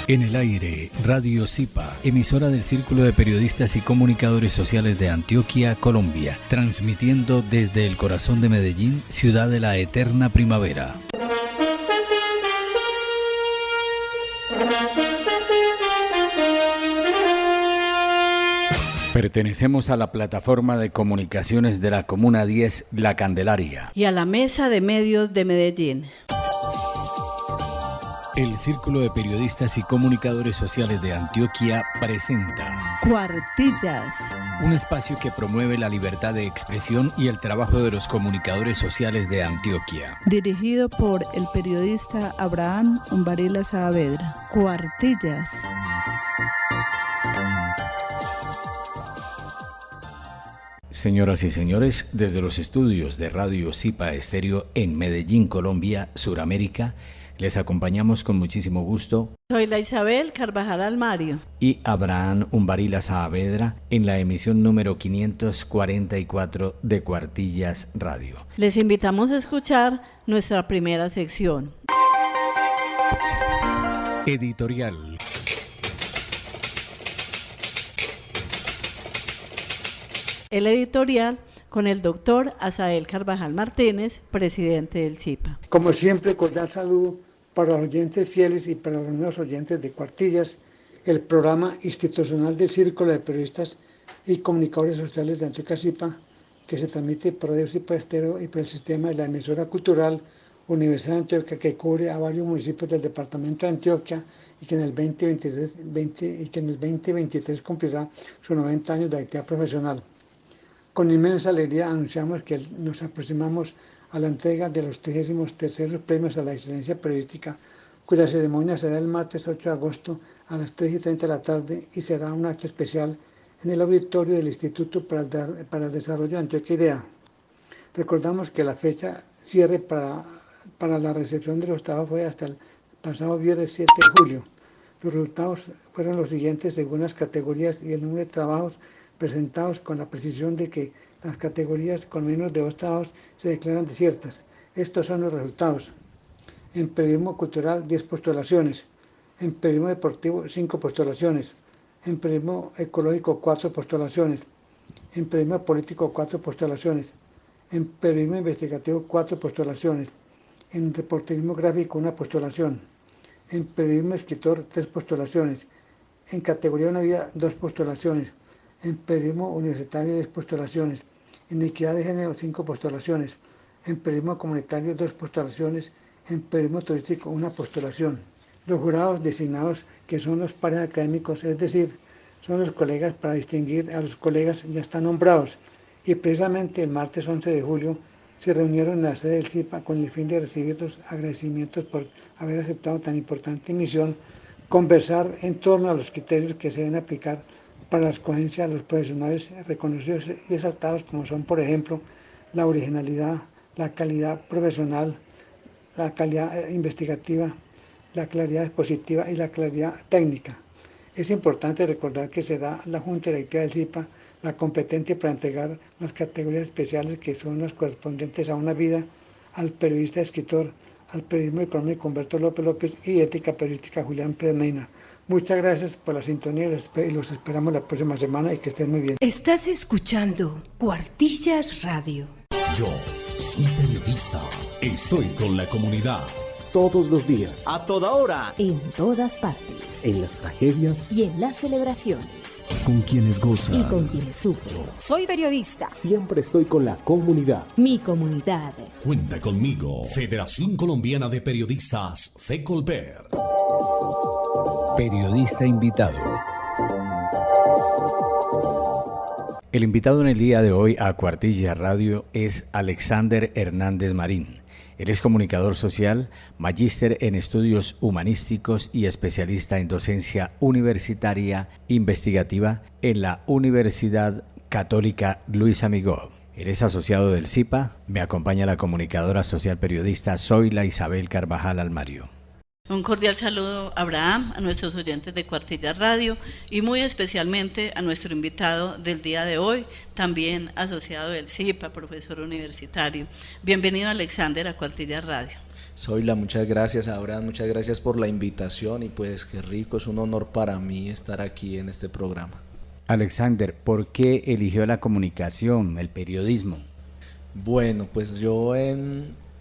En el aire, Radio Zipa, emisora del Círculo de Periodistas y Comunicadores Sociales de Antioquia, Colombia, transmitiendo desde el corazón de Medellín, ciudad de la eterna primavera. Pertenecemos a la plataforma de comunicaciones de la Comuna 10, La Candelaria. Y a la Mesa de Medios de Medellín. El Círculo de Periodistas y Comunicadores Sociales de Antioquia presenta Cuartillas, un espacio que promueve la libertad de expresión y el trabajo de los comunicadores sociales de Antioquia. Dirigido por el periodista Abraham Umbarila Saavedra. Cuartillas. Señoras y señores, desde los estudios de Radio Zipa Estéreo en Medellín, Colombia, Suramérica, les acompañamos con muchísimo gusto. Soy la Isabel Carvajal Almario y Abraham Umbarila Saavedra en la emisión número 544 de Cuartillas Radio. Les invitamos a escuchar nuestra primera sección. Editorial. El editorial con el doctor Asael Carvajal Martínez, presidente del Zipa. Como siempre, cordial saludo para los oyentes fieles y para los nuevos oyentes de Cuartillas, el programa institucional del Círculo de Periodistas y Comunicadores Sociales de Antioquia Zipa, que se transmite por Radio Zipa Estéreo y por el sistema de la emisora cultural Universidad de Antioquia, que cubre a varios municipios del departamento de Antioquia y que en el 2023 cumplirá sus 90 años de actividad profesional. Con inmensa alegría anunciamos que nos aproximamos a la entrega de los 33º premios a la excelencia periodística, cuya ceremonia será el martes 8 de agosto a las 3:30 de la tarde y será un acto especial en el auditorio del Instituto para el Desarrollo de Antioquia IDEA. Recordamos que la fecha cierre para la recepción de los trabajos fue hasta el pasado viernes 7 de julio. Los resultados fueron los siguientes según las categorías y el número de trabajos presentados, con la precisión de que las categorías con menos de 2 trabajos se declaran desiertas. Estos son los resultados. En periodismo cultural, 10 postulaciones. En periodismo deportivo, 5 postulaciones. En periodismo ecológico, 4 postulaciones. En periodismo político, 4 postulaciones. En periodismo investigativo, 4 postulaciones. En reporterismo gráfico, 1 postulación. En periodismo escritor, 3 postulaciones. En categoría de una vida, 2 postulaciones. En periodismo universitario, 10 postulaciones. En equidad de género, 5 postulaciones. En periodismo comunitario, 2 postulaciones. En periodismo turístico, 1 postulación. Los jurados designados, que son los pares académicos, es decir, son los colegas para distinguir a los colegas, ya están nombrados. Y precisamente el martes 11 de julio se reunieron en la sede del Zipa con el fin de recibir los agradecimientos por haber aceptado tan importante misión, conversar en torno a los criterios que se deben aplicar para la escogencia de los profesionales reconocidos y exaltados, como son, por ejemplo, la originalidad, la calidad profesional, la calidad investigativa, la claridad expositiva y la claridad técnica. Es importante recordar que será la Junta Directiva del Zipa la competente para entregar las categorías especiales que son las correspondientes a una vida, al periodista escritor, al periodismo económico Humberto López López y ética periodística Julián Pérez Mena. Muchas gracias por la sintonía y los esperamos la próxima semana y que estén muy bien. Estás escuchando Cuartillas Radio. Yo soy periodista. Estoy con la comunidad. Todos los días. A toda hora. En todas partes. En las tragedias. Y en las celebraciones. Con quienes gozan. Y con quienes sufren. Soy periodista. Siempre estoy con la comunidad. Mi comunidad. Cuenta conmigo. Federación Colombiana de Periodistas, FECOLPER. Periodista invitado. El invitado en el día de hoy a Cuartillas Radio es Alexander Hernández Marín. Él es comunicador social, magíster en estudios humanísticos y especialista en docencia universitaria investigativa en la Universidad Católica Luis Amigó. Él es asociado del Zipa. Me acompaña la comunicadora social periodista Zoila Isabel Carvajal Almario. Un cordial saludo, Abraham, a nuestros oyentes de Cuartillas Radio y muy especialmente a nuestro invitado del día de hoy, también asociado del Zipa, profesor universitario. Bienvenido, Alexander, a Cuartillas Radio. Zoila, muchas gracias. Abraham, muchas gracias por la invitación y pues qué rico, es un honor para mí estar aquí en este programa. Alexander, ¿por qué eligió la comunicación, el periodismo? Bueno, pues yo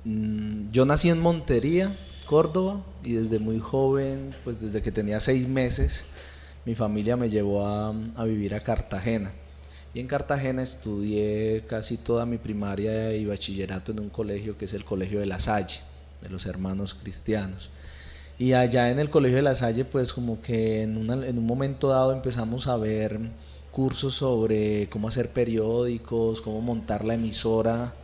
nací en Montería, Córdoba, y desde muy joven, pues desde que tenía 6 meses, mi familia me llevó a vivir a Cartagena. Y en Cartagena estudié casi toda mi primaria y bachillerato en un colegio que es el Colegio de La Salle, de los Hermanos Cristianos. Y allá en el Colegio de La Salle, pues como que en un momento dado empezamos a ver cursos sobre cómo hacer periódicos, cómo montar la emisora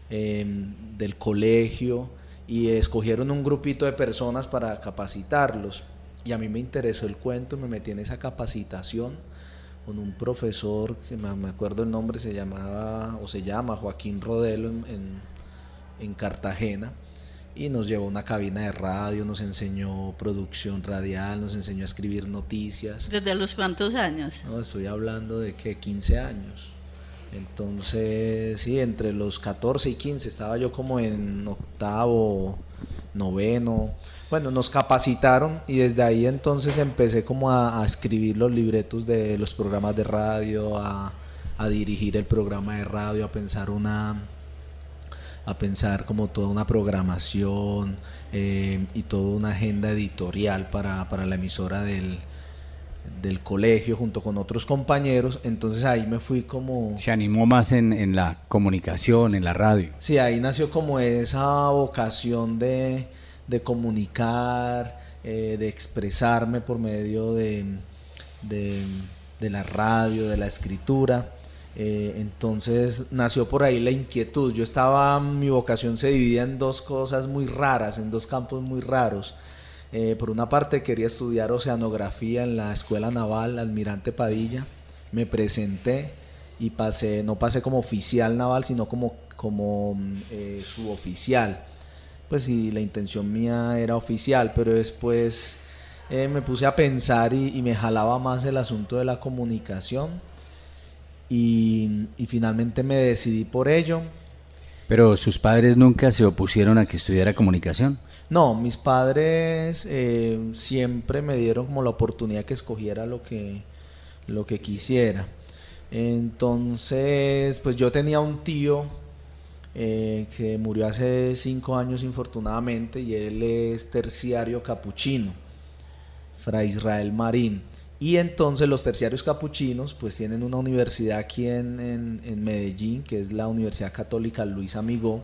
del colegio, y escogieron un grupito de personas para capacitarlos. Y a mí me interesó el cuento, me metí en esa capacitación con un profesor que me acuerdo el nombre, se llama Joaquín Rodelo en Cartagena, y nos llevó a una cabina de radio, nos enseñó producción radial, nos enseñó a escribir noticias. ¿Desde los cuántos años? No, estoy hablando de que 15 años. Entonces, sí, entre los 14 y 15 estaba yo como en octavo, noveno. Bueno, nos capacitaron y desde ahí entonces empecé como a escribir los libretos de los programas de radio, a dirigir el programa de radio, a pensar como toda una programación y toda una agenda editorial para la emisora del colegio junto con otros compañeros. Entonces ahí me fui como... Se animó más en la comunicación, en la radio. Sí, ahí nació como esa vocación de comunicar, de expresarme por medio de la radio, de la escritura. Entonces nació por ahí la inquietud. Mi vocación se dividía en dos cosas muy raras, en dos campos muy raros. Por una parte quería estudiar oceanografía en la Escuela Naval Almirante Padilla. Me presenté y no pasé como oficial naval, sino como suboficial. Pues sí, la intención mía era oficial, pero después me puse a pensar y me jalaba más el asunto de la comunicación y finalmente me decidí por ello. ¿Pero sus padres nunca se opusieron a que estudiara comunicación? No, mis padres siempre me dieron como la oportunidad que escogiera lo que quisiera. Entonces, pues yo tenía un tío que murió hace 5 años infortunadamente, y él es terciario capuchino, Fray Israel Marín. Y entonces los terciarios capuchinos pues tienen una universidad aquí en Medellín, que es la Universidad Católica Luis Amigó,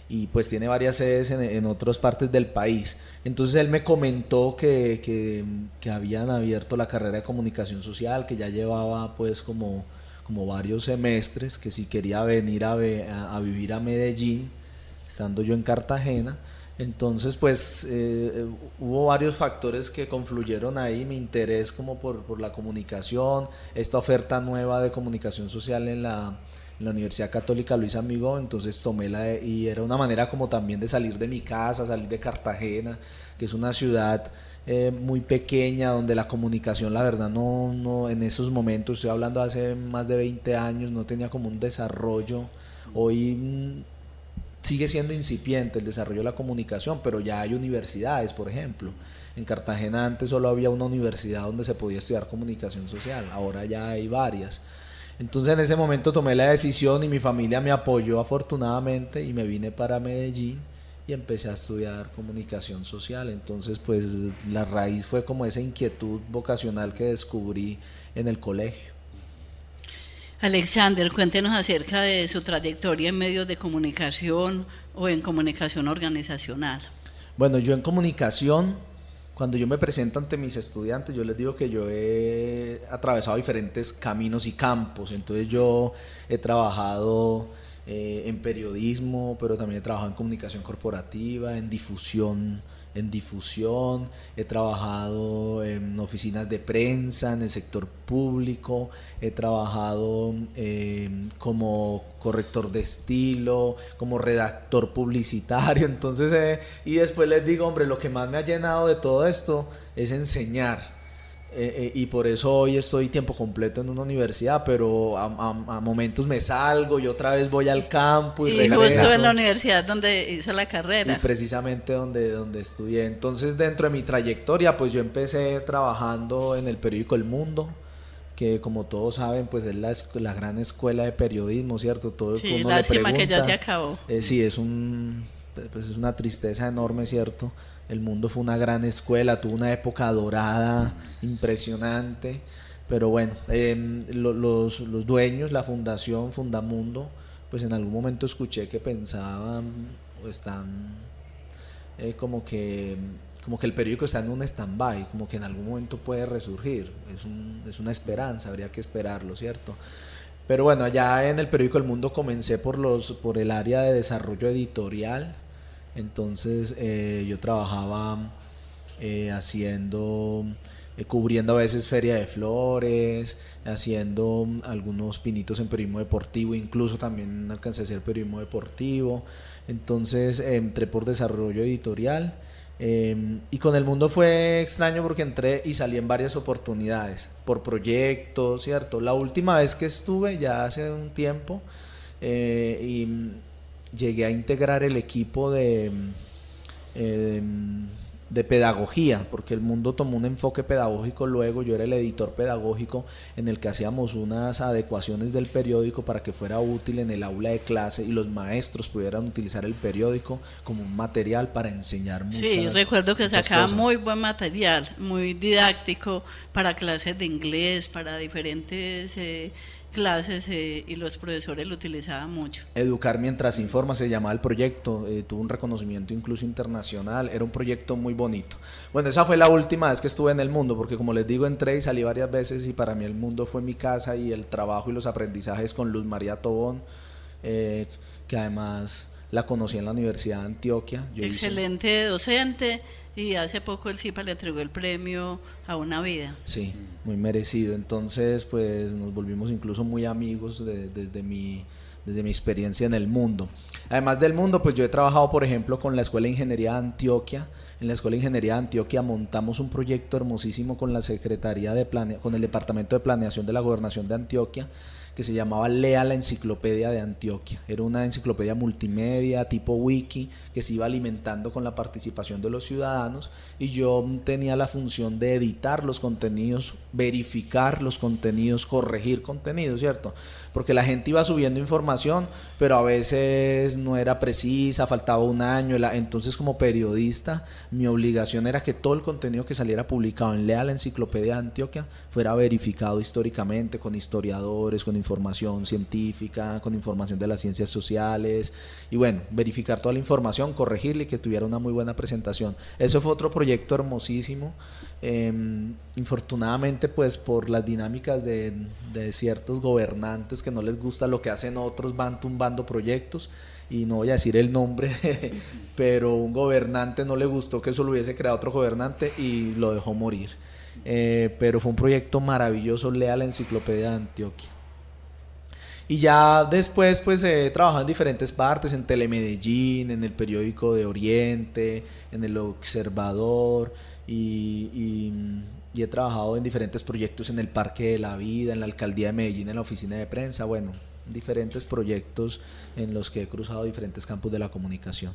y pues tiene varias sedes en otras partes del país. Entonces él me comentó que habían abierto la carrera de comunicación social, que ya llevaba pues como varios semestres, que si quería venir a vivir a Medellín, estando yo en Cartagena. Entonces pues hubo varios factores que confluyeron ahí, mi interés como por la comunicación, esta oferta nueva de comunicación social en la Universidad Católica Luis Amigó. Entonces tomé y era una manera como también de salir de mi casa, salir de Cartagena, que es una ciudad muy pequeña, donde la comunicación, la verdad, no en esos momentos, estoy hablando hace más de 20 años, no tenía como un desarrollo. Hoy sigue siendo incipiente el desarrollo de la comunicación, pero ya hay universidades, por ejemplo. En Cartagena antes solo había una universidad donde se podía estudiar comunicación social, ahora ya hay varias. Entonces en ese momento tomé la decisión y mi familia me apoyó afortunadamente y me vine para Medellín y empecé a estudiar comunicación social. Entonces pues la raíz fue como esa inquietud vocacional que descubrí en el colegio. Alexander, cuéntenos acerca de su trayectoria en medios de comunicación o en comunicación organizacional. Bueno, yo en comunicación, cuando yo me presento ante mis estudiantes, yo les digo que yo he atravesado diferentes caminos y campos. Entonces yo he trabajado en periodismo, pero también he trabajado en comunicación corporativa, en difusión, he trabajado en oficinas de prensa, en el sector público, he trabajado como corrector de estilo, como redactor publicitario. Entonces y después les digo, hombre, lo que más me ha llenado de todo esto es enseñar. y por eso hoy estoy tiempo completo en una universidad, pero a momentos me salgo y otra vez voy al campo y regreso. Justo en la universidad donde hizo la carrera. Y precisamente donde estudié. Entonces, dentro de mi trayectoria, pues yo empecé trabajando en el periódico El Mundo, que como todos saben, pues es la gran escuela de periodismo, ¿cierto? Todo sí, uno lástima le pregunta, que ya se acabó. Sí, es una tristeza enorme, ¿cierto? El Mundo fue una gran escuela, tuvo una época dorada impresionante, pero bueno, los dueños, la fundación Fundamundo, pues en algún momento escuché que pensaban o están como que el periódico está en un stand-by, como que en algún momento puede resurgir, es una esperanza, habría que esperarlo, ¿cierto? Pero bueno, allá en el periódico El Mundo comencé por el área de desarrollo editorial. Entonces yo trabajaba cubriendo a veces feria de flores, haciendo algunos pinitos en periodismo deportivo, incluso también alcancé a hacer periodismo deportivo. Entonces entré por desarrollo editorial y con El Mundo fue extraño porque entré y salí en varias oportunidades, por proyectos, ¿cierto? La última vez que estuve, ya hace un tiempo, llegué a integrar el equipo de pedagogía, porque El Mundo tomó un enfoque pedagógico luego. Yo era el editor pedagógico en el que hacíamos unas adecuaciones del periódico para que fuera útil en el aula de clase y los maestros pudieran utilizar el periódico como un material para enseñar Sí, recuerdo que sacaba cosas. Muy buen material, muy didáctico para clases de inglés, para diferentes clases y los profesores lo utilizaban mucho. Educar mientras informa se llamaba el proyecto, tuvo un reconocimiento incluso internacional, era un proyecto muy bonito. Bueno, esa fue la última vez que estuve en El Mundo, porque como les digo, entré y salí varias veces y para mí El Mundo fue mi casa y el trabajo y los aprendizajes con Luz María Tobón, que además la conocí en la Universidad de Antioquia. Excelente docente. Y hace poco el CIPA le entregó el premio a Una Vida. Sí, muy merecido. Entonces, pues nos volvimos incluso muy amigos desde mi experiencia en El Mundo. Además del Mundo, pues yo he trabajado, por ejemplo, con la Escuela de Ingeniería de Antioquia. En la Escuela de Ingeniería de Antioquia montamos un proyecto hermosísimo con la Secretaría con el Departamento de Planeación de la Gobernación de Antioquia, que se llamaba Lea la Enciclopedia de Antioquia. Era una enciclopedia multimedia tipo wiki que se iba alimentando con la participación de los ciudadanos, y yo tenía la función de editar los contenidos, verificar los contenidos, corregir contenidos, ¿cierto? Porque la gente iba subiendo información, pero a veces no era precisa, faltaba un año. Entonces, como periodista, mi obligación era que todo el contenido que saliera publicado en Lea la Enciclopedia de Antioquia fuera verificado históricamente con historiadores, con información científica, con información de las ciencias sociales, y bueno, verificar toda la información, corregirla y que tuviera una muy buena presentación. Eso fue otro proyecto hermosísimo. Infortunadamente, pues por las dinámicas de ciertos gobernantes que no les gusta lo que hacen otros, van tumbando proyectos, y no voy a decir el nombre pero un gobernante no le gustó que eso lo hubiese creado otro gobernante y lo dejó morir. Pero fue un proyecto maravilloso, Lea la Enciclopedia de Antioquia. Y ya después pues he trabajado en diferentes partes, en Telemedellín, en el periódico de Oriente, en el Observador, y he trabajado en diferentes proyectos en el Parque de la Vida, en la Alcaldía de Medellín, en la oficina de prensa, bueno, diferentes proyectos en los que he cruzado diferentes campos de la comunicación.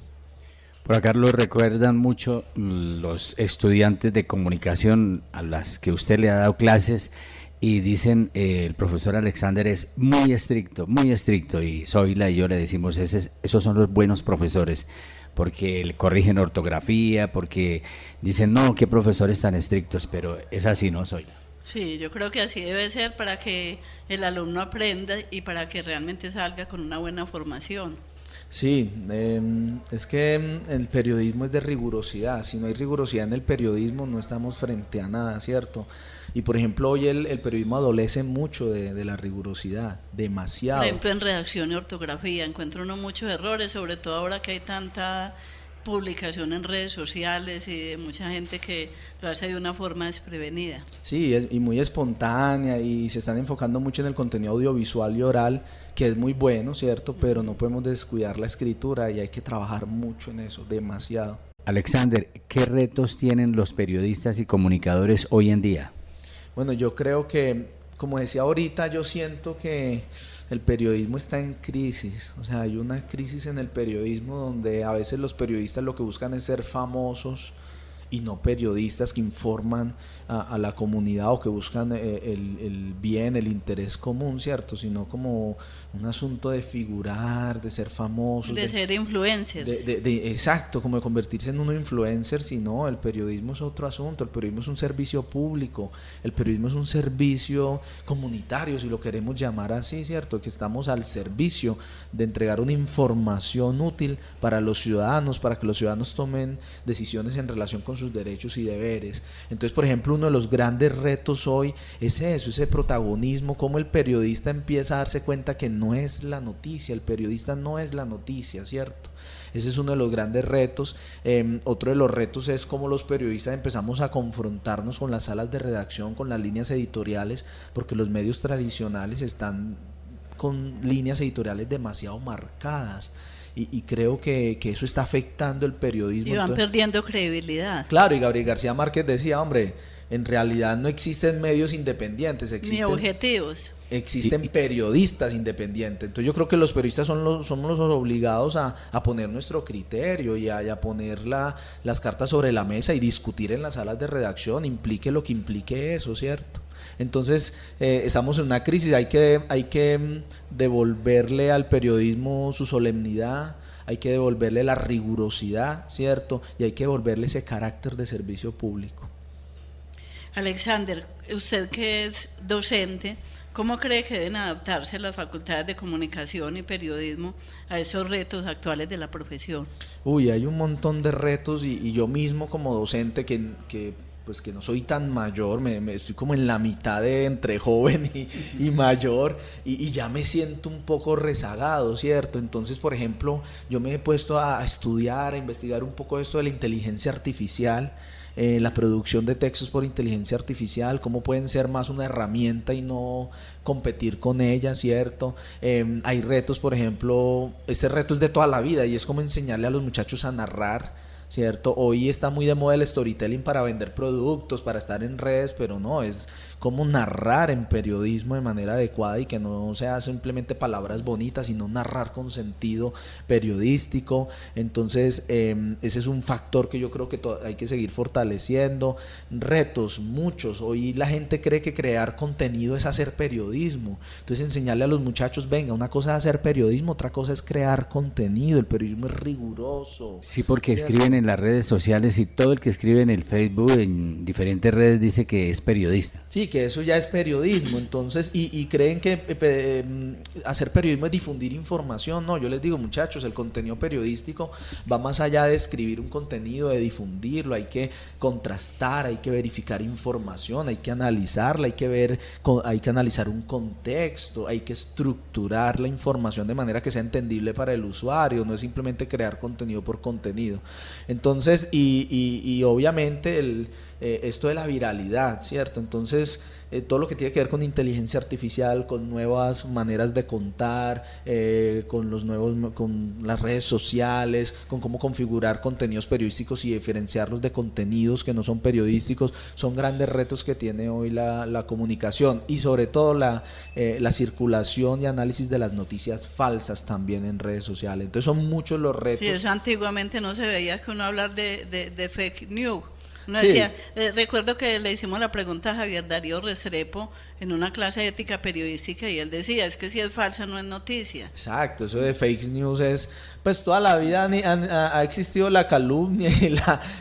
Por acá lo recuerdan mucho los estudiantes de comunicación a las que usted le ha dado clases, y dicen el profesor Alexander es muy estricto, y Zoila y yo le decimos esos son los buenos profesores, porque le corrigen ortografía, porque dicen no, qué profesores tan estrictos, pero es así, ¿no, Zoila? Sí, yo creo que así debe ser para que el alumno aprenda y para que realmente salga con una buena formación. Sí, es que el periodismo es de rigurosidad. Si no hay rigurosidad en el periodismo, no estamos frente a nada, ¿cierto? Y por ejemplo, hoy el periodismo adolece mucho de la rigurosidad, demasiado. Por ejemplo, en redacción y ortografía encuentro uno muchos errores, sobre todo ahora que hay tanta publicación en redes sociales y de mucha gente que lo hace de una forma desprevenida. Sí, y muy espontánea, y se están enfocando mucho en el contenido audiovisual y oral, que es muy bueno, ¿cierto? Pero no podemos descuidar la escritura y hay que trabajar mucho en eso, demasiado. Alexander, ¿qué retos tienen los periodistas y comunicadores hoy en día? Bueno, yo creo que, como decía ahorita, yo siento que el periodismo está en crisis. O sea, hay una crisis en el periodismo donde a veces los periodistas lo que buscan es ser famosos y no periodistas que informan a la comunidad o que buscan el bien, el interés común, ¿cierto? Sino como un asunto de figurar, de ser famosos. De ser influencers. Exacto, como de convertirse en uno influencer, sino el periodismo es otro asunto, el periodismo es un servicio público, el periodismo es un servicio comunitario, si lo queremos llamar así, ¿cierto? Que estamos al servicio de entregar una información útil para los ciudadanos, para que los ciudadanos tomen decisiones en relación con sus derechos y deberes. Entonces, por ejemplo, uno de los grandes retos hoy es eso, ese protagonismo, cómo el periodista empieza a darse cuenta que no es la noticia, el periodista no es la noticia, ¿cierto? Ese es uno de los grandes retos. Otro de los retos es cómo los periodistas empezamos a confrontarnos con las salas de redacción, con las líneas editoriales, porque los medios tradicionales están con líneas editoriales demasiado marcadas. Y creo que eso está afectando el periodismo. Y van perdiendo credibilidad. Claro, y Gabriel García Márquez decía, hombre, en realidad no existen medios independientes, ni objetivos. Existen periodistas independientes. Entonces yo creo que los periodistas somos los obligados a poner nuestro criterio y a poner las cartas sobre la mesa y discutir en las salas de redacción, implique lo que implique eso, ¿cierto? Entonces estamos en una crisis, hay que devolverle al periodismo su solemnidad, hay que devolverle la rigurosidad, ¿cierto? Y hay que devolverle ese carácter de servicio público. Alexander, usted que es docente, ¿cómo cree que deben adaptarse las facultades de comunicación y periodismo a esos retos actuales de la profesión? Uy, hay un montón de retos y yo mismo como docente que no soy tan mayor, me estoy como en la mitad de entre joven y mayor y ya me siento un poco rezagado, ¿cierto? Entonces, por ejemplo, yo me he puesto a estudiar, a investigar un poco esto de la inteligencia artificial, la producción de textos por inteligencia artificial, cómo pueden ser más una herramienta y no competir con ella, ¿cierto? Hay retos, por ejemplo, este reto es de toda la vida y es como enseñarle a los muchachos a narrar, ¿cierto? Hoy está muy de moda el storytelling para vender productos, para estar en redes, pero no, es cómo narrar en periodismo de manera adecuada y que no sea simplemente palabras bonitas, sino narrar con sentido periodístico. Entonces ese es un factor que yo creo que hay que seguir fortaleciendo. Retos, muchos. Hoy la gente cree que crear contenido es hacer periodismo. Entonces enseñarle a los muchachos, venga, una cosa es hacer periodismo, otra cosa es crear contenido. El periodismo es riguroso. Sí, porque ¿cierto? Escriben en las redes sociales y todo el que escribe en el Facebook, en diferentes redes, dice que es periodista. Sí, que eso ya es periodismo. Entonces, y creen que hacer periodismo es difundir información. No, yo les digo, muchachos, el contenido periodístico va más allá de escribir un contenido, de difundirlo. Hay que contrastar, hay que verificar información, hay que analizarla, hay que analizar un contexto, hay que estructurar la información de manera que sea entendible para el usuario, no es simplemente crear contenido por contenido. Entonces, y obviamente esto de la viralidad, ¿cierto? Entonces, todo lo que tiene que ver con inteligencia artificial, con nuevas maneras de contar, con las redes sociales, con cómo configurar contenidos periodísticos y diferenciarlos de contenidos que no son periodísticos, son grandes retos que tiene hoy la comunicación y sobre todo la circulación y análisis de las noticias falsas también en redes sociales. Entonces son muchos los retos. Sí, eso antiguamente no se veía que uno hablar de fake news. No Sí. decía, recuerdo que le hicimos la pregunta a Javier Darío Restrepo en una clase de ética periodística y él decía, es que si es falsa no es noticia. Exacto, eso de fake news es, pues toda la vida ha existido la calumnia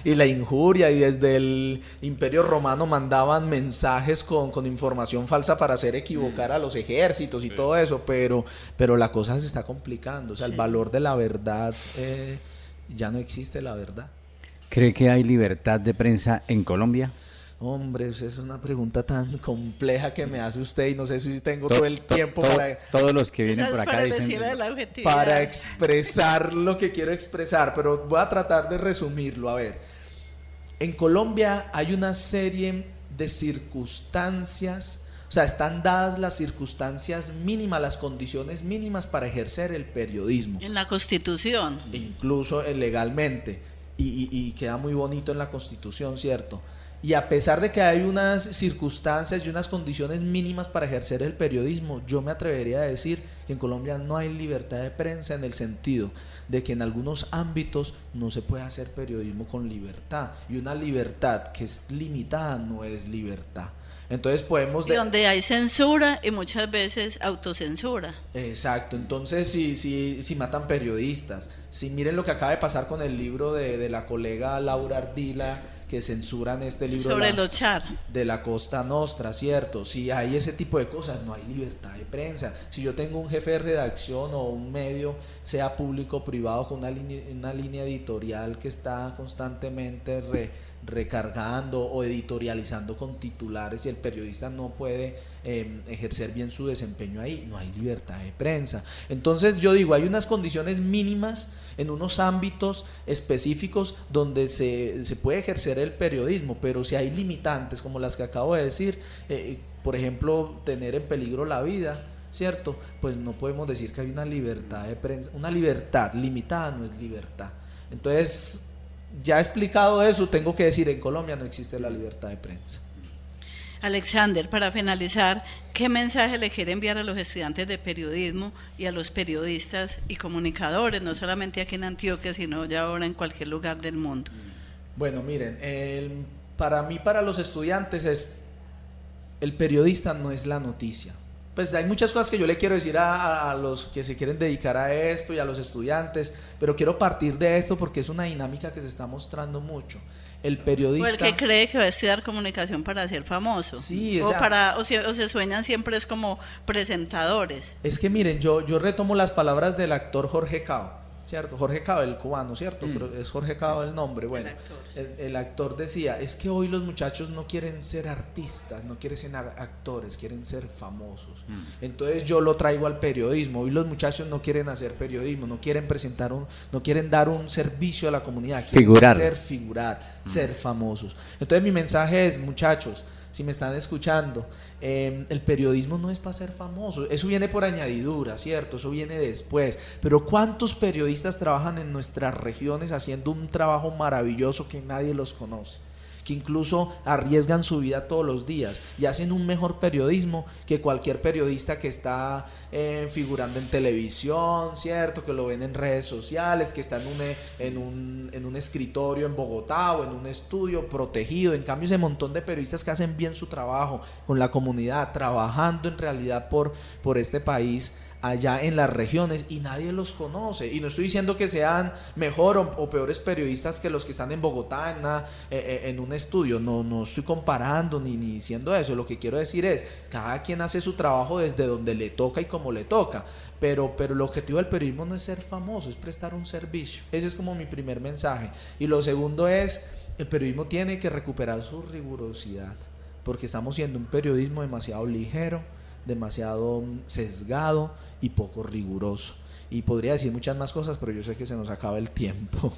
y la injuria y desde el Imperio Romano mandaban mensajes con información falsa para hacer equivocar a los ejércitos y todo eso, pero la cosa se está complicando, o sea, el valor de la verdad, ya no existe la verdad. ¿Cree que hay libertad de prensa en Colombia? Hombre, esa es una pregunta tan compleja que me hace usted y no sé si tengo todo el tiempo Todos los que vienen Esa por es acá para dicen decir de la objetividad. para expresar lo que quiero expresar, pero voy a tratar de resumirlo. A ver, en Colombia hay una serie de circunstancias, o sea, están dadas las circunstancias mínimas, las condiciones mínimas para ejercer el periodismo. En la Constitución. Incluso legalmente, y queda muy bonito en la Constitución, ¿cierto? Y a pesar de que hay unas circunstancias y unas condiciones mínimas para ejercer el periodismo, yo me atrevería a decir que en Colombia no hay libertad de prensa, en el sentido de que en algunos ámbitos no se puede hacer periodismo con libertad, y una libertad que es limitada no es libertad. Entonces podemos... Y donde hay censura y muchas veces autocensura. Exacto, entonces si matan periodistas, si miren lo que acaba de pasar con el libro de la colega Laura Ardila, que censuran este libro sobre los char de la Costa Nostra, ¿cierto? Si hay ese tipo de cosas, no hay libertad de prensa. Si yo tengo un jefe de redacción o un medio, sea público o privado, con una línea editorial que está constantemente recargando o editorializando con titulares, y el periodista no puede ejercer bien su desempeño ahí, no hay libertad de prensa. Entonces yo digo, hay unas condiciones mínimas en unos ámbitos específicos donde se puede ejercer el periodismo, pero si hay limitantes como las que acabo de decir, por ejemplo, tener en peligro la vida, ¿cierto? Pues no podemos decir que hay una libertad de prensa. Una libertad limitada no es libertad. Entonces, ya explicado eso, tengo que decir, en Colombia no existe la libertad de prensa. Alexander, para finalizar, ¿qué mensaje le quiere enviar a los estudiantes de periodismo y a los periodistas y comunicadores, no solamente aquí en Antioquia, sino ya ahora en cualquier lugar del mundo? Bueno, miren, para mí, para los estudiantes, el periodista no es la noticia. Pues hay muchas cosas que yo le quiero decir a los que se quieren dedicar a esto y a los estudiantes, pero quiero partir de esto porque es una dinámica que se está mostrando mucho. El periodista... O el que cree que va a estudiar comunicación para ser famoso. Sí, o se sueñan siempre es como presentadores. Es que miren, yo retomo las palabras del actor Jorge Cao, ¿cierto? Jorge Cao, el cubano, ¿cierto? Pero es Jorge Cao el nombre. Bueno, el actor decía, es que hoy los muchachos no quieren ser artistas, no quieren ser actores, quieren ser famosos. Entonces yo lo traigo al periodismo. Hoy los muchachos no quieren hacer periodismo, no quieren no quieren dar un servicio a la comunidad, quieren figurar, ser famosos. Entonces mi mensaje es, muchachos, si me están escuchando, el periodismo no es para ser famoso, eso viene por añadidura, ¿cierto? Eso viene después, pero ¿cuántos periodistas trabajan en nuestras regiones haciendo un trabajo maravilloso que nadie los conoce? Que incluso arriesgan su vida todos los días y hacen un mejor periodismo que cualquier periodista que está figurando en televisión, ¿cierto? Que lo ven en redes sociales, que está en un escritorio en Bogotá o en un estudio protegido. En cambio, ese montón de periodistas que hacen bien su trabajo con la comunidad, trabajando en realidad por este país, allá en las regiones, y nadie los conoce. Y no estoy diciendo que sean mejor o peores periodistas que los que están en Bogotá en un estudio, no estoy comparando ni diciendo eso. Lo que quiero decir es, cada quien hace su trabajo desde donde le toca y como le toca, pero el objetivo del periodismo no es ser famoso, es prestar un servicio. Ese es como mi primer mensaje. Y lo segundo es, el periodismo tiene que recuperar su rigurosidad, porque estamos siendo un periodismo demasiado ligero, demasiado sesgado y poco riguroso. Y podría decir muchas más cosas, pero yo sé que se nos acaba el tiempo.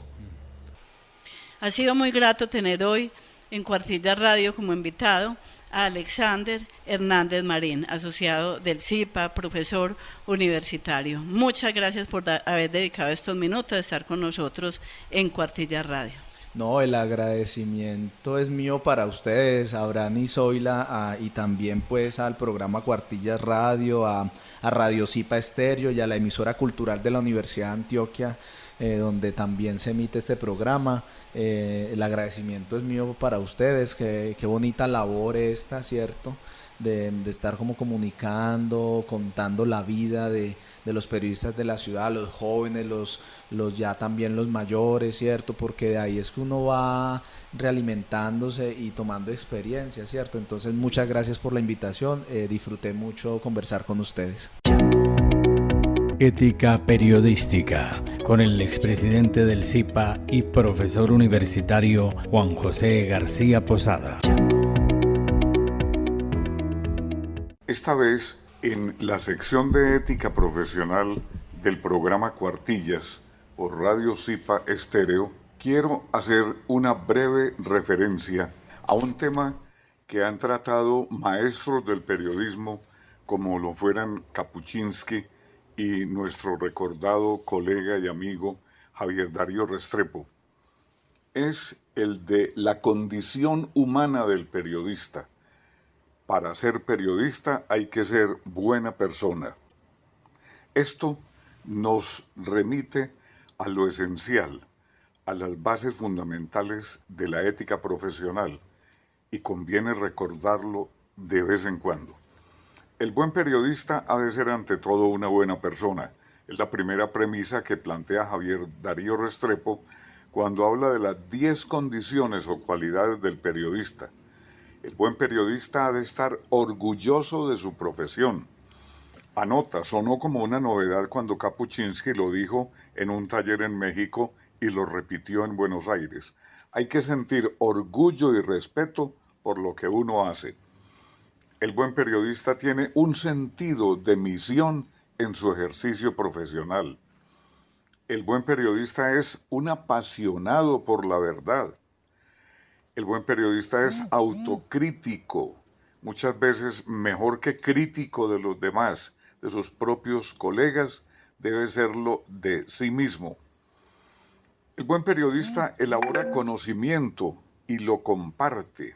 Ha sido muy grato tener hoy en Cuartillas Radio como invitado a Alexander Hernández Marín, asociado del CIPA, profesor universitario. Muchas gracias por haber dedicado estos minutos a estar con nosotros en Cuartillas Radio. No, el agradecimiento es mío para ustedes, a Abraham y Zoila, y también pues al programa Cuartillas Radio, a Radio Cipa Estéreo y a la emisora cultural de la Universidad de Antioquia, donde también se emite este programa. El agradecimiento es mío para ustedes, qué bonita labor esta, ¿cierto? De estar como comunicando, contando la vida de los periodistas de la ciudad, los jóvenes, los ya también los mayores, ¿cierto? Porque de ahí es que uno va realimentándose y tomando experiencia, ¿cierto? Entonces muchas gracias por la invitación, disfruté mucho conversar con ustedes. Ética periodística, con el expresidente del CIPA y profesor universitario Juan José García Posada. Esta vez, en la sección de ética profesional del programa Cuartillas por Radio Cipa Estéreo, quiero hacer una breve referencia a un tema que han tratado maestros del periodismo como lo fueran Kapuczynski y nuestro recordado colega y amigo Javier Darío Restrepo. Es el de la condición humana del periodista. Para ser periodista hay que ser buena persona. Esto nos remite a lo esencial, a las bases fundamentales de la ética profesional, y conviene recordarlo de vez en cuando. El buen periodista ha de ser ante todo una buena persona. Es la primera premisa que plantea Javier Darío Restrepo cuando habla de las 10 condiciones o cualidades del periodista. El buen periodista ha de estar orgulloso de su profesión. Anota, sonó como una novedad cuando Kapuscinski lo dijo en un taller en México y lo repitió en Buenos Aires. Hay que sentir orgullo y respeto por lo que uno hace. El buen periodista tiene un sentido de misión en su ejercicio profesional. El buen periodista es un apasionado por la verdad. El buen periodista es autocrítico, muchas veces mejor que crítico de los demás, de sus propios colegas, debe serlo de sí mismo. El buen periodista elabora conocimiento y lo comparte.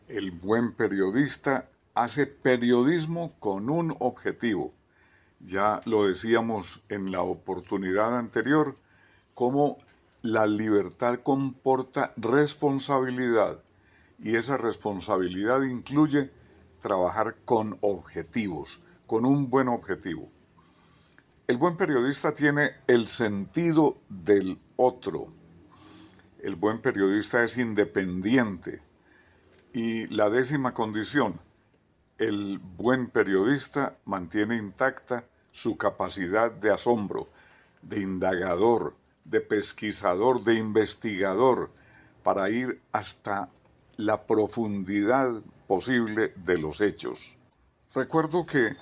El buen periodista hace periodismo con un objetivo. Ya lo decíamos en la oportunidad anterior, cómo la libertad comporta responsabilidad, y esa responsabilidad incluye trabajar con objetivos, con un buen objetivo. El buen periodista tiene el sentido del otro. El buen periodista es independiente. Y la 10ª condición, el buen periodista mantiene intacta su capacidad de asombro, de indagador, de pesquisador, de investigador, para ir hasta la profundidad posible de los hechos. Recuerdo que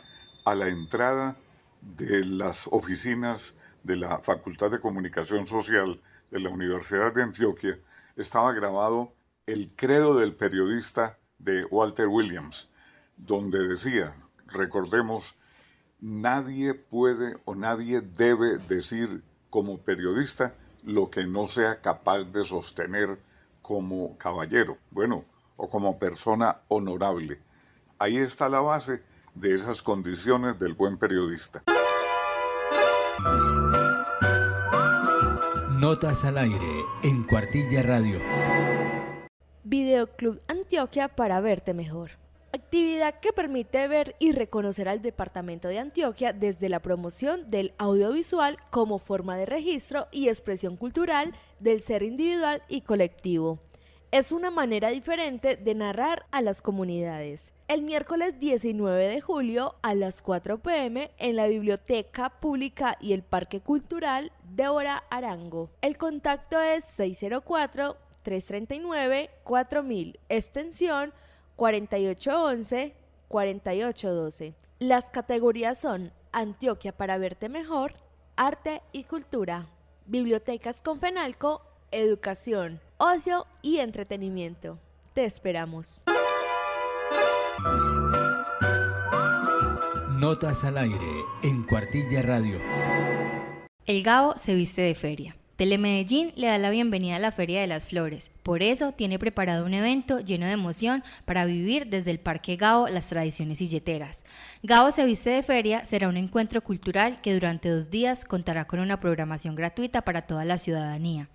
a la entrada de las oficinas de la Facultad de Comunicación Social de la Universidad de Antioquia estaba grabado el credo del periodista de Walter Williams, donde decía, recordemos, nadie puede o nadie debe decir como periodista lo que no sea capaz de sostener como caballero, o como persona honorable. Ahí está la base de esas condiciones del buen periodista. Notas al aire en Cuartilla Radio. Videoclub Antioquia para verte mejor. Actividad que permite ver y reconocer al departamento de Antioquia desde la promoción del audiovisual como forma de registro y expresión cultural del ser individual y colectivo. Es una manera diferente de narrar a las comunidades. El miércoles 19 de julio a las 4 p.m. en la Biblioteca Pública y el Parque Cultural Débora Arango. El contacto es 604-339-4000, extensión 4811-4812. Las categorías son Antioquia para verte mejor, arte y cultura, bibliotecas con Fenalco, educación, ocio y entretenimiento. Te esperamos. Notas al aire en Cuartilla Radio. El Gao se viste de feria. Telemedellín le da la bienvenida a la Feria de las Flores. Por eso tiene preparado un evento lleno de emoción para vivir desde el Parque Gao las tradiciones silleteras. Gao se viste de feria será un encuentro cultural que durante 2 días contará con una programación gratuita para toda la ciudadanía.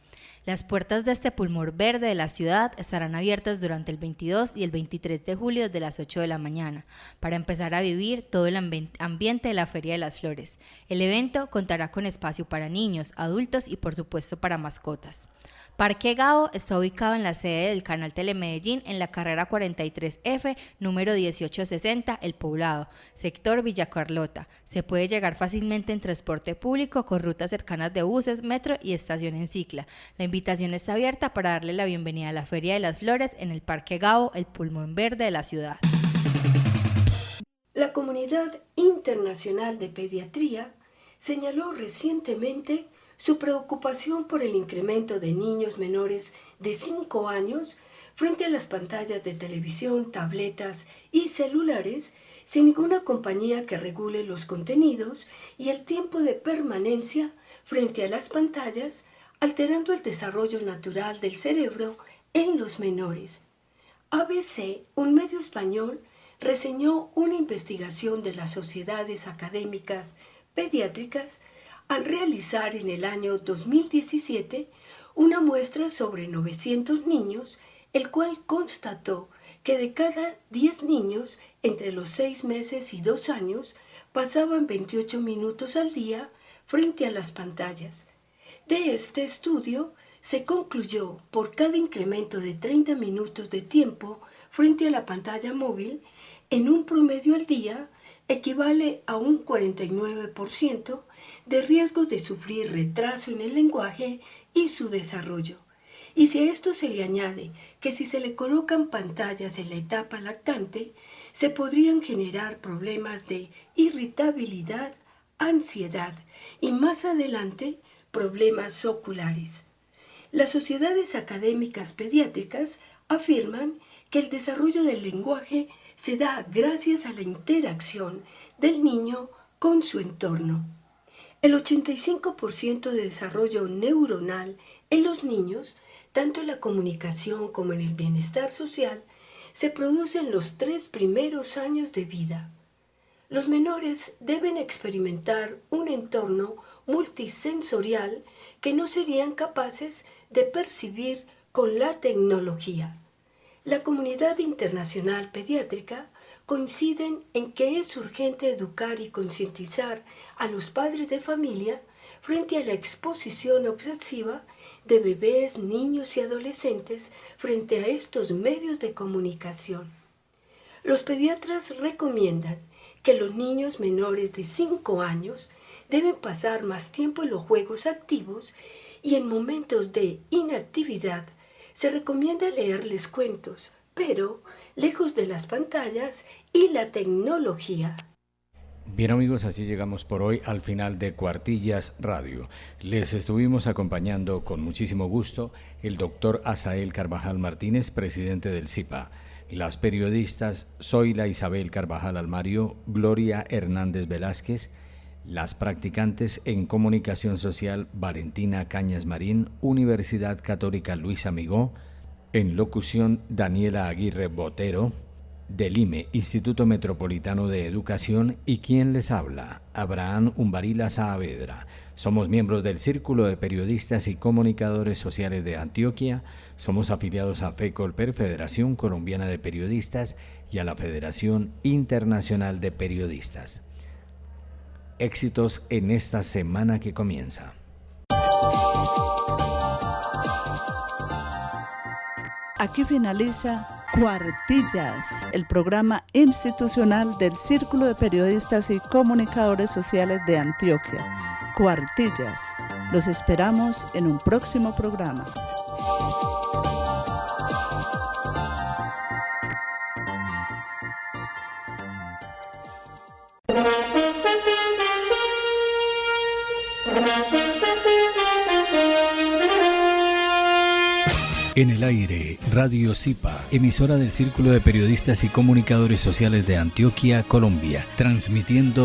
Las puertas de este pulmón verde de la ciudad estarán abiertas durante el 22 y el 23 de julio desde las 8 de la mañana para empezar a vivir todo el ambiente de la Feria de las Flores. El evento contará con espacio para niños, adultos y por supuesto para mascotas. Parque Gao está ubicado en la sede del canal Telemedellín en la carrera 43F, número 1860, El Poblado, sector Villa Carlota. Se puede llegar fácilmente en transporte público con rutas cercanas de buses, metro y estación en cicla. La invitación está abierta para darle la bienvenida a la Feria de las Flores en el Parque Gao, el pulmón verde de la ciudad. La Comunidad Internacional de Pediatría señaló recientemente su preocupación por el incremento de niños menores de 5 años frente a las pantallas de televisión, tabletas y celulares sin ninguna compañía que regule los contenidos y el tiempo de permanencia frente a las pantallas, alterando el desarrollo natural del cerebro en los menores. ABC, un medio español, reseñó una investigación de las sociedades académicas pediátricas al realizar en el año 2017 una muestra sobre 900 niños, el cual constató que de cada 10 niños entre los 6 meses y 2 años pasaban 28 minutos al día frente a las pantallas. De este estudio se concluyó por cada incremento de 30 minutos de tiempo frente a la pantalla móvil, en un promedio al día, equivale a un 49% de riesgo de sufrir retraso en el lenguaje y su desarrollo. Y si a esto se le añade que si se le colocan pantallas en la etapa lactante, se podrían generar problemas de irritabilidad, ansiedad y más adelante problemas oculares. Las sociedades académicas pediátricas afirman que el desarrollo del lenguaje se da gracias a la interacción del niño con su entorno. El 85% de desarrollo neuronal en los niños, tanto en la comunicación como en el bienestar social, se produce en los 3 primeros años de vida. Los menores deben experimentar un entorno multisensorial que no serían capaces de percibir con la tecnología. La comunidad internacional pediátrica coinciden en que es urgente educar y concientizar a los padres de familia frente a la exposición obsesiva de bebés, niños y adolescentes frente a estos medios de comunicación. Los pediatras recomiendan que los niños menores de 5 años deben pasar más tiempo en los juegos activos y en momentos de inactividad se recomienda leerles cuentos, pero lejos de las pantallas y la tecnología. Bien amigos, así llegamos por hoy al final de Cuartillas Radio. Les estuvimos acompañando con muchísimo gusto el doctor Asael Carvajal Martínez, presidente del CIPA, las periodistas Zoila Isabel Carvajal Almario, Gloria Hernández Velázquez, las practicantes en comunicación social Valentina Cañas Marín, Universidad Católica Luis Amigó, en locución Daniela Aguirre Botero, del IME, Instituto Metropolitano de Educación, y quien les habla, Abraham Umbarila Saavedra. Somos miembros del Círculo de Periodistas y Comunicadores Sociales de Antioquia, somos afiliados a FECOLPER, Federación Colombiana de Periodistas, y a la Federación Internacional de Periodistas. Éxitos en esta semana que comienza. Aquí finaliza Cuartillas, el programa institucional del Círculo de Periodistas y Comunicadores Sociales de Antioquia. Cuartillas. Los esperamos en un próximo programa. En el aire, Radio CIPA, emisora del Círculo de Periodistas y Comunicadores Sociales de Antioquia, Colombia, transmitiendo